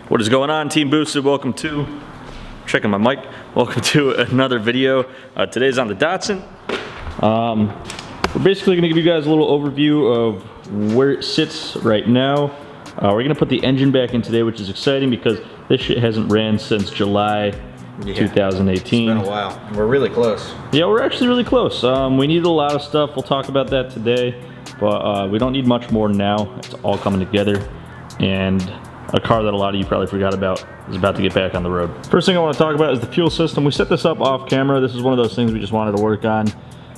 What is going on, Team Boosted? Welcome to, checking my mic, welcome to another video. Today's on the Datsun. We're basically gonna give you guys a little overview of where it sits right now. We're gonna put the engine back in today, which is exciting because this shit hasn't ran since July 2018. It's been a while. We're really close. Yeah, we're actually really close. We need a lot of stuff. We'll talk about that today, but we don't need much more now. It's all coming together, and a car that a lot of you probably forgot about is about to get back on the road. First thing I want to talk about is the fuel system. We set this up off camera. This is one of those things we just wanted to work on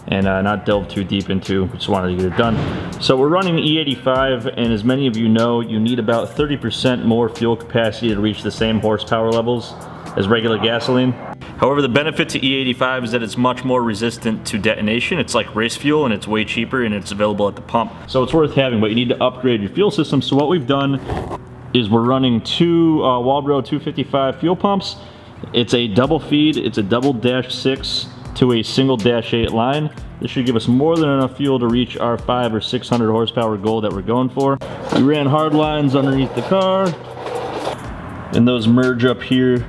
and not delve too deep into. We just wanted to get it done. So we're running E85, and as many of you know, you need about 30% more fuel capacity to reach the same horsepower levels as regular gasoline. However, the benefit to E85 is that it's much more resistant to detonation. It's like race fuel, and it's way cheaper, and it's available at the pump. So it's worth having, but you need to upgrade your fuel system. So what we've done is we're running two Waldro 255 fuel pumps. It's a double feed. It's a double -6 to a single -8 line. This should give us more than enough fuel to reach our 500 or 600 horsepower goal that we're going for. We ran hard lines underneath the car, and those merge up here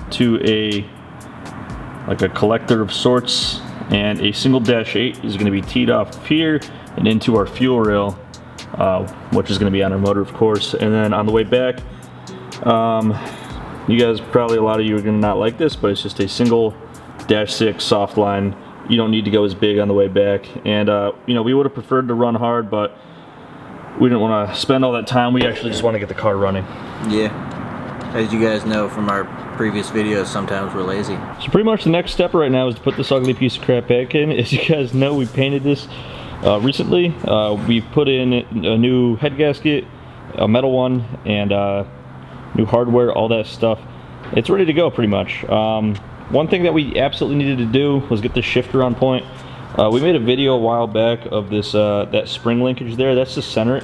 to like a collector of sorts, and a single -8 is going to be teed off of here and into our fuel rail, which is going to be on our motor, of course. And then on the way back, you guys, probably a lot of you are going to not like this, but it's just a single -6 soft line. You don't need to go as big on the way back. And you know, we would have preferred to run hard, but we didn't want to spend all that time. We actually just want to get the car running. Yeah, as you guys know from our previous videos, sometimes we're lazy. So pretty much the next step right now is to put this ugly piece of crap back in. As you guys know, we painted this recently. We've put in a new head gasket, a metal one, and new hardware, all that stuff. It's ready to go pretty much. One thing that we absolutely needed to do was get the shifter on point. We made a video a while back of this that spring linkage there. That's to center it.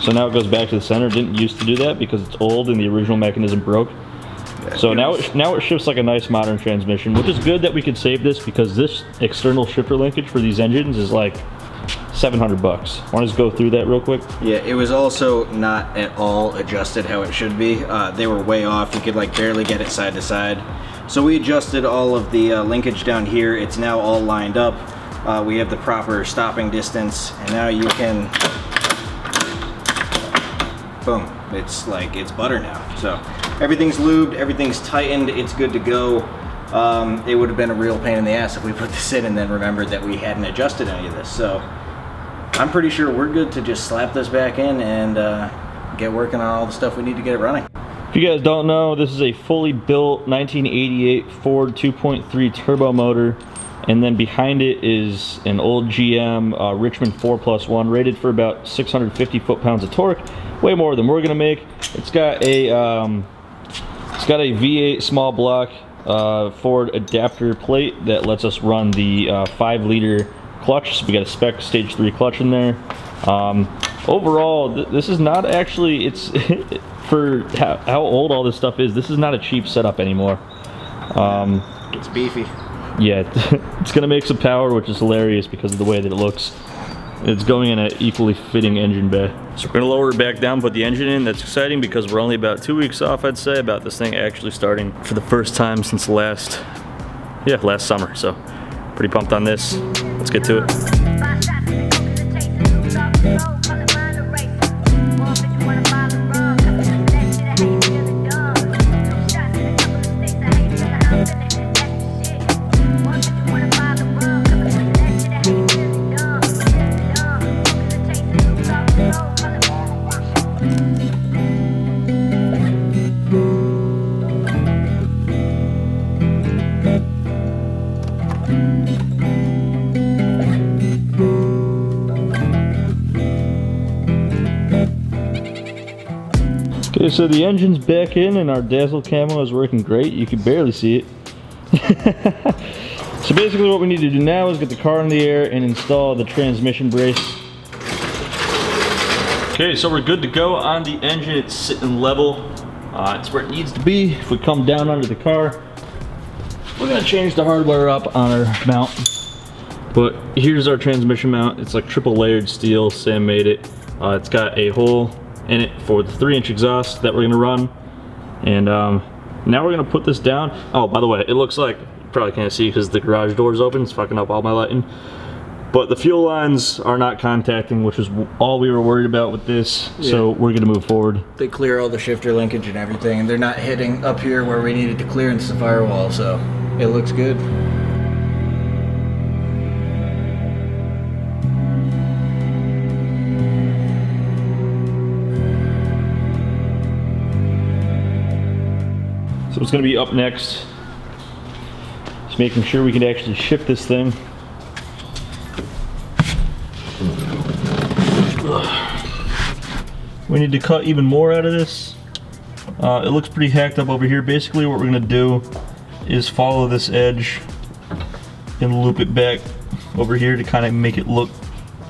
So now it goes back to the center. It didn't used to do that because it's old and the original mechanism broke. So now it shifts like a nice modern transmission, which is good that we could save this, because this external shifter linkage for these engines is like 700 bucks. Want to just go through that real quick? Yeah, it was also not at all adjusted how it should be. They were way off. You could like barely get it side to side. So we adjusted all of the linkage down here. It's now all lined up. We have the proper stopping distance, and now you can, boom, it's like, it's butter now. So everything's lubed, everything's tightened, it's good to go. It would have been a real pain in the ass if we put this in and then remembered that we hadn't adjusted any of this. So I'm pretty sure we're good to just slap this back in and get working on all the stuff we need to get it running. If you guys don't know, this is a fully built 1988 Ford 2.3 turbo motor, and then behind it is an old GM Richmond 4+1 rated for about 650 foot-pounds of torque, way more than we're gonna make. It's got a V8 small block Ford adapter plate that lets us run the 5-liter clutch. So we got a spec stage 3 clutch in there. Overall, this is not actually, it's for how old all this stuff is, this is not a cheap setup anymore. It's beefy. Yeah, it's gonna make some power, which is hilarious because of the way that it looks. It's going in an equally fitting engine bay. So we're gonna lower it back down, put the engine in. That's exciting because we're only about 2 weeks off, I'd say, about this thing actually starting for the first time since last summer. So pretty pumped on this. Let's get to it. Okay, so the engine's back in and our dazzle camo is working great. You can barely see it. So basically what we need to do now is get the car in the air and install the transmission brace. Okay, so we're good to go on the engine. It's sitting level. It's where it needs to be. If we come down under the car, we're gonna change the hardware up on our mount. But here's our transmission mount. It's like triple layered steel. Sam made it. It's got a hole in it for the 3-inch exhaust that we're gonna run. And now we're gonna put this down. Oh, by the way, it looks like, you probably can't see because the garage door is open. It's fucking up all my lighting. But the fuel lines are not contacting, which is all we were worried about with this. Yeah. So we're gonna move forward. They clear all the shifter linkage and everything, and they're not hitting up here where we needed to clearance the firewall, so it looks good. So what's gonna be up next is making sure we can actually shift this thing. We need to cut even more out of this. It looks pretty hacked up over here. Basically what we're gonna do is follow this edge and loop it back over here to kind of make it look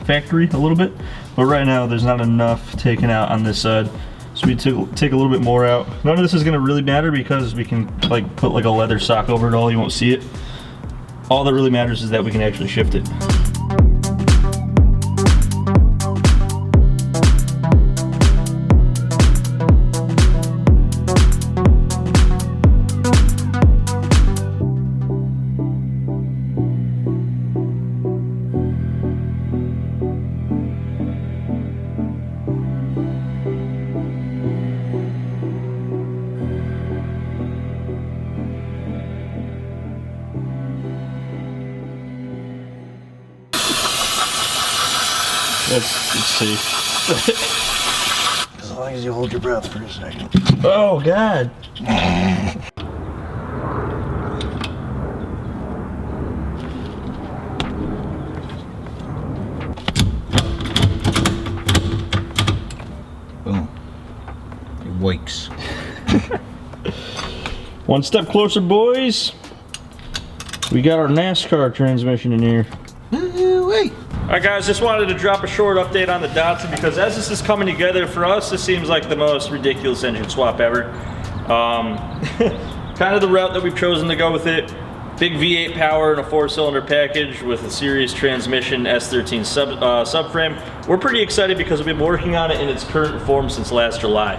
factory a little bit. But right now there's not enough taken out on this side. So we take a little bit more out. None of this is gonna really matter because we can like put like a leather sock over it all, you won't see it. All that really matters is that we can actually shift it. It's safe. As long as you hold your breath for a second. Oh, God. Boom. It wakes. One step closer, boys. We got our NASCAR transmission in here. Wait. Alright guys, just wanted to drop a short update on the Datsun because as this is coming together, for us this seems like the most ridiculous engine swap ever. Kind of the route that we've chosen to go with it. Big V8 power and a 4-cylinder package with a series transmission S13 subframe. We're pretty excited because we've been working on it in its current form since last July.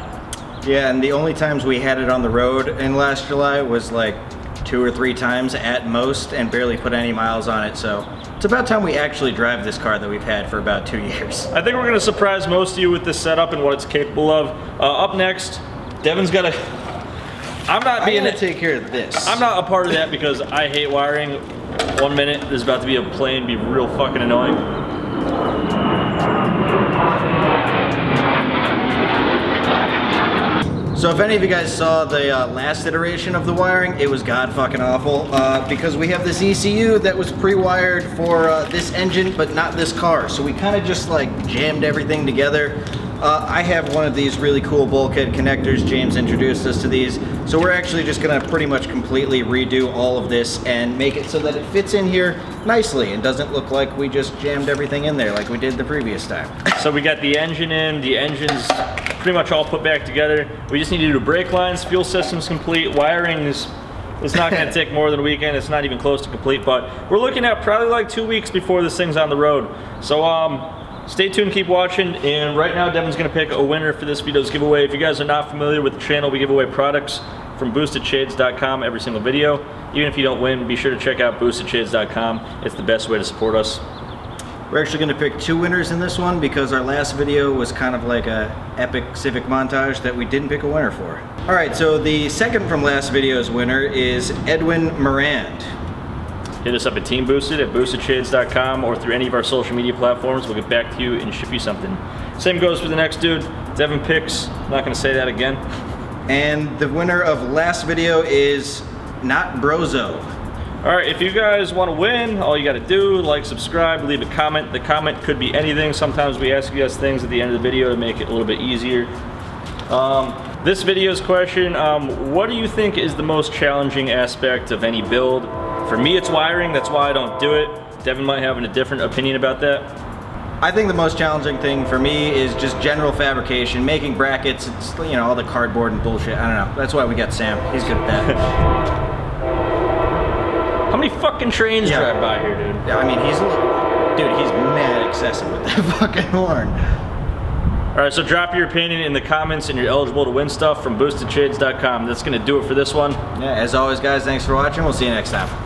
Yeah, and the only times we had it on the road in last July was like 2 or 3 times at most and barely put any miles on it, so it's about time we actually drive this car that we've had for about 2 years. I think we're going to surprise most of you with this setup and what it's capable of. Up next, Devin's got to... I'm gonna take care of this. I'm not a part of that because I hate wiring. 1 minute, there's about to be a plane, be real fucking annoying. So if any of you guys saw the last iteration of the wiring, it was god fucking awful because we have this ECU that was pre-wired for this engine but not this car. So we kind of just like jammed everything together. I have one of these really cool bulkhead connectors. James introduced us to these. So we're actually just gonna pretty much completely redo all of this and make it so that it fits in here nicely and doesn't look like we just jammed everything in there like we did the previous time. So we got the engine in, the engine's pretty much all put back together. We just need to do brake lines, fuel system's complete, wiring is not gonna take more than a weekend. It's not even close to complete, but we're looking at probably like 2 weeks before this thing's on the road. So stay tuned, keep watching, and right now Devin's gonna pick a winner for this video's giveaway. If you guys are not familiar with the channel, we give away products from boostedshades.com every single video. Even if you don't win, be sure to check out boostedshades.com. It's the best way to support us. We're actually gonna pick 2 winners in this one because our last video was kind of like a epic civic montage that we didn't pick a winner for. All right, so the second from last video's winner is Edwin Morand. Hit us up at Teamboosted at boostedshades.com or through any of our social media platforms. We'll get back to you and ship you something. Same goes for the next dude. Devin picks. I'm not gonna say that again. And the winner of last video is not Brozo. All right, if you guys want to win, all you got to do, like, subscribe, leave a comment. The comment could be anything. Sometimes we ask you guys things at the end of the video to make it a little bit easier. This video's question, what do you think is the most challenging aspect of any build? For me, it's wiring. That's why I don't do it. Devin might have a different opinion about that. I think the most challenging thing for me is just general fabrication, making brackets, it's, you know, all the cardboard and bullshit. I don't know. That's why we got Sam. He's good at that. How many fucking trains drive by here, dude? Yeah, I mean, he's mad excessive with that fucking horn. All right, so drop your opinion in the comments and you're eligible to win stuff from boostedshades.com. That's gonna do it for this one. Yeah, as always guys, thanks for watching. We'll see you next time.